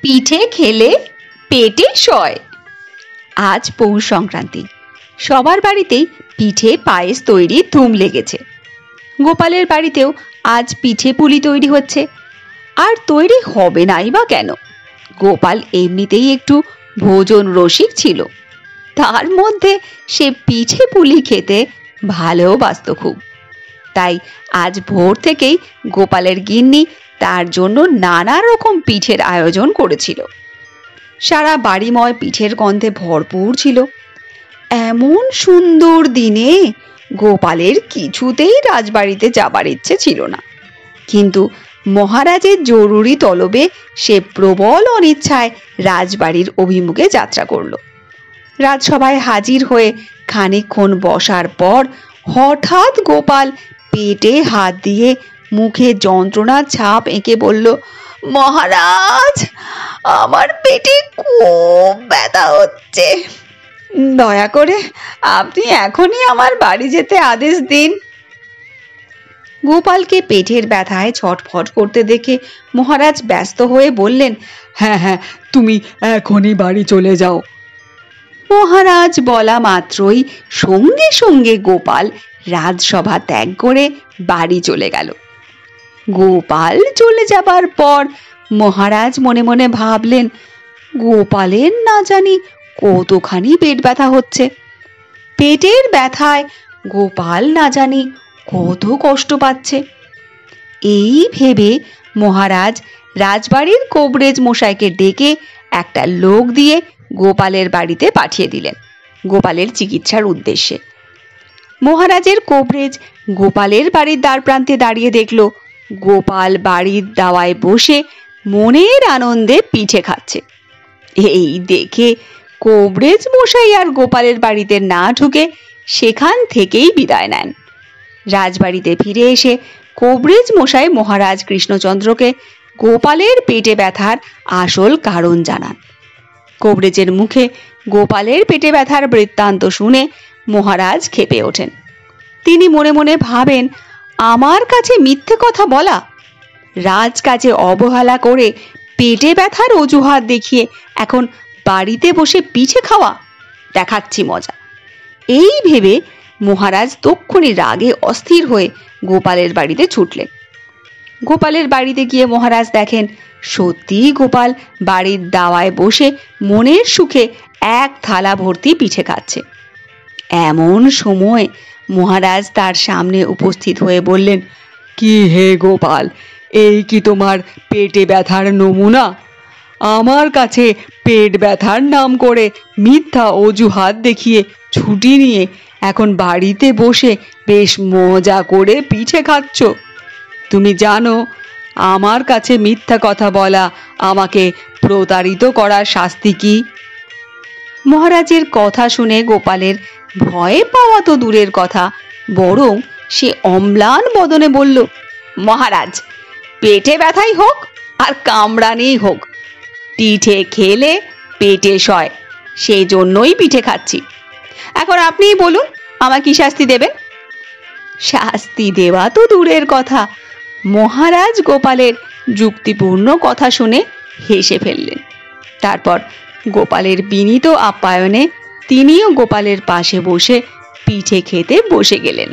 পিঠে খেলে পেটে সয়। আজ পৌষ সংক্রান্তি, সবার বাড়িতেই পিঠে পায়েস তৈরির ধুম লেগেছে। গোপালের বাড়িতেও আজ পিঠে পুলি তৈরি হচ্ছে। আর তৈরি হবে নাই বা কেন, গোপাল এমনিতেই একটু ভোজন রসিক ছিল, তার মধ্যে সে পিঠে পুলি খেতে ভালোবাসত খুব। তাই আজ ভোর থেকেই গোপালের গিন্নি তার জন্য নানা রকম পিঠের আয়োজন করেছিল। সারা বাড়িময় পিঠের গন্ধে ভরপুর ছিল। এমন সুন্দর দিনে গোপালের কিছুতেই রাজবাড়িতে যাবার ইচ্ছে ছিল না, কিন্তু মহারাজের জরুরি তলবে সে প্রবল অনিচ্ছায় রাজবাড়ির অভিমুখে যাত্রা করল। রাজসভায় হাজির হয়ে খানিকক্ষণ বসার পর হঠাৎ গোপাল পেটে হাত দিয়ে মুখে যন্ত্রণার ছাপ এঁকে বলল, মহারাজ, আমার পেটে খুব ব্যথা হচ্ছে, দয়া করে আপনি এখনই আমার বাড়ি যেতে আদেশ দিন। গোপালকে পেটের ব্যথায় ছটফট করতে দেখে মহারাজ ব্যস্ত হয়ে বললেন, হ্যাঁ হ্যাঁ, তুমি এখনই বাড়ি চলে যাও। মহারাজ বলা মাত্রই সঙ্গে সঙ্গে গোপাল রাজসভা ত্যাগ করে বাড়ি চলে গেল। গোপাল চলে যাবার পর মহারাজ মনে মনে ভাবলেন, গোপালের না জানি কতখানি পেট ব্যথা হচ্ছে। পেটের ব্যথায় গোপাল না জানি কত কষ্ট পাচ্ছে। এই ভেবে মহারাজ রাজবাড়ির কোবরেজ মশাইকে ডেকে একটা লোক দিয়ে গোপালের বাড়িতে পাঠিয়ে দিলেন গোপালের চিকিৎসার উদ্দেশ্যে। মহারাজের কোবরেজ গোপালের বাড়ির দ্বার প্রান্তে দাঁড়িয়ে দেখল গোপাল বাড়ির দাওয়ায় বসে মনের আনন্দে পিঠে খাচ্ছে। এই দেখে কোবরেজ মশাই আর গোপালের বাড়িতে না ঢুকে সেখান থেকেই বিদায় নেন। রাজবাড়িতে ফিরে এসে কোবরেজ মশাই মহারাজ কৃষ্ণচন্দ্রকে গোপালের পেটে ব্যথার আসল কারণ জানান। কোবরেজের মুখে গোপালের পেটে ব্যথার বৃত্তান্ত শুনে মহারাজ ক্ষেপে ওঠেন। তিনি মনে মনে ভাবেন, আমার কাছে মিথ্যে কথা বলা, রাজকাজে অবহেলা করে পেটে ব্যথার অজুহাত দেখিয়ে এখন বাড়িতে বসে পিঠে খাওয়া, দেখাচ্ছি মজা। এই ভেবে মহারাজ তক্ষুনি রাগে অস্থির হয়ে গোপালের বাড়িতে ছুটলেন। গোপালের বাড়িতে গিয়ে মহারাজ দেখেন সত্যিই গোপাল বাড়ির দাওয়ায় বসে মনের সুখে এক থালা ভর্তি পিঠে খাচ্ছে। এমন সময় মহারাজ তার সামনে উপস্থিত হয়ে বললেন, কি হে গোপাল, এই কি তোমার পেটে ব্যথার নমুনা? আমার কাছে পেট ব্যথার নাম করে মিথ্যা অজুহাত দেখিয়ে ছুটি নিয়ে এখন বাড়িতে বসে বেশ মজা করে পিঠে খাচ্ছ। তুমি জানো আমার কাছে মিথ্যা কথা বলা আমাকে প্রতারিত করার শাস্তি কি? মহারাজের কথা শুনে গোপালের ভয়ে পাওয়া তো দূরের কথা, বরং সে অম্লান বদনে বলল, মহারাজ, পেটে ব্যথাই হোক আর কামড়ানিই হোক, পিঠে খেলে পেটে সয়, সেই জন্যই পিঠে খাচ্ছি। এখন আপনিই বলুন আমাকে কি শাস্তি দেবেন? শাস্তি দেওয়া তো দূরের কথা, মহারাজ গোপালের যুক্তিপূর্ণ কথা শুনে হেসে ফেললেন। তারপর গোপালের বিনীত আপ্যায়নে তিনিও গোপালের পাশে বসে পিঠে খেতে বসে গেলেন।